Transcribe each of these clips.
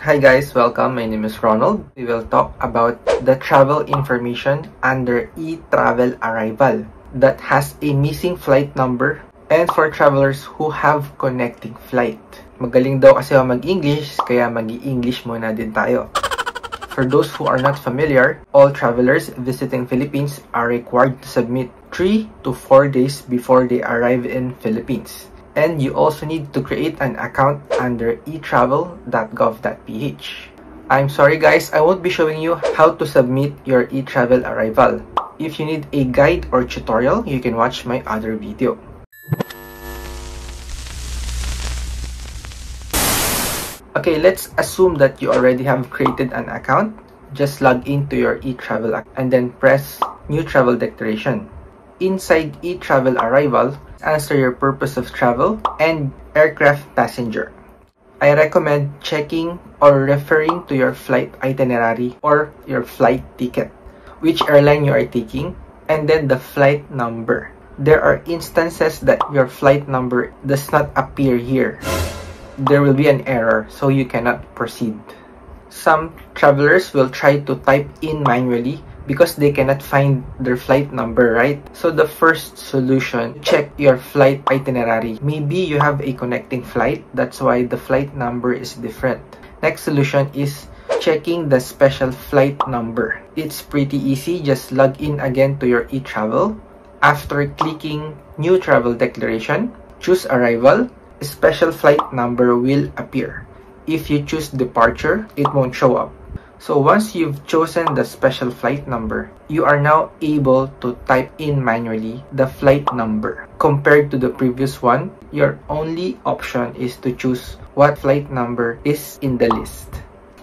Hi guys, welcome. My name is Ronald. We will talk about the travel information under e-travel arrival that has a missing flight number and for travelers who have connecting flight. Magaling daw kasi ako mag-English, kaya mag-i-English muna din tayo. For those who are not familiar, all travelers visiting Philippines are required to submit 3 to 4 days before they arrive in Philippines. And you also need to create an account under etravel.gov.ph. I'm sorry guys, I won't be showing you how to submit your e-travel arrival. If you need a guide or tutorial, you can watch my other video. Okay, let's assume that you already have created an account. Just log into your e-travel account and then press New Travel Declaration. Inside e-travel arrival, answer your purpose of travel and aircraft passenger. I recommend checking or referring to your flight itinerary or your flight ticket, which airline you are taking, and then the flight number. There are instances that your flight number does not appear here. There will be an error, so you cannot proceed. Some travelers will try to type in manually because they cannot find their flight number, right? So the first solution, check your flight itinerary. Maybe you have a connecting flight, that's why the flight number is different. Next solution is checking the special flight number. It's pretty easy, just log in again to your e-travel. After clicking New Travel Declaration, choose Arrival, a special flight number will appear. If you choose Departure, it won't show up. So once you've chosen the special flight number, you are now able to type in manually the flight number. Compared to the previous one, your only option is to choose what flight number is in the list.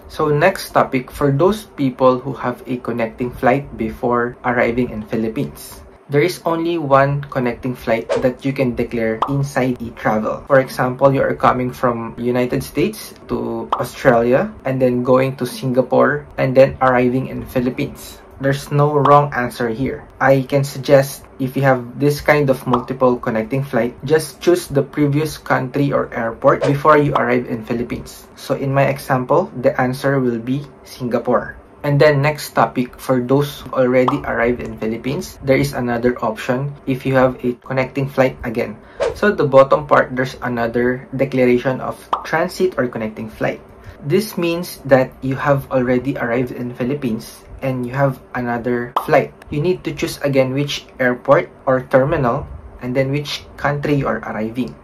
So next topic, for those people who have a connecting flight before arriving in Philippines. There is only one connecting flight that you can declare inside e-travel. For example, you are coming from United States to Australia and then going to Singapore and then arriving in Philippines. There's no wrong answer here. I can suggest if you have this kind of multiple connecting flight, just choose the previous country or airport before you arrive in Philippines. So in my example, the answer will be Singapore. And then next topic, for those who already arrived in Philippines, there is another option if you have a connecting flight again. So the bottom part, there's another declaration of transit or connecting flight. This means that you have already arrived in Philippines and you have another flight. You need to choose again which airport or terminal and then which country you are arriving.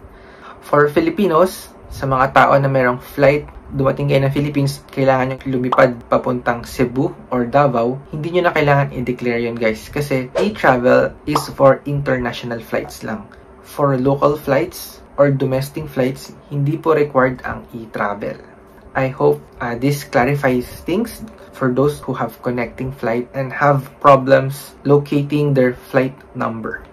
For Filipinos, sa mga tao na mayroong flight, dumating kayo ng Philippines, kailangan nyo lumipad papuntang Cebu or Davao, hindi nyo na kailangan i-declare yun guys. Kasi e-travel is for international flights lang. For local flights or domestic flights, hindi po required ang e-travel. I hope this clarifies things for those who have connecting flight and have problems locating their flight number.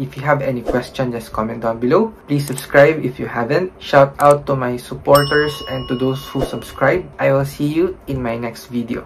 If you have any question, just comment down below. Please subscribe if you haven't. Shout out to my supporters and to those who subscribe. I will see you in my next video.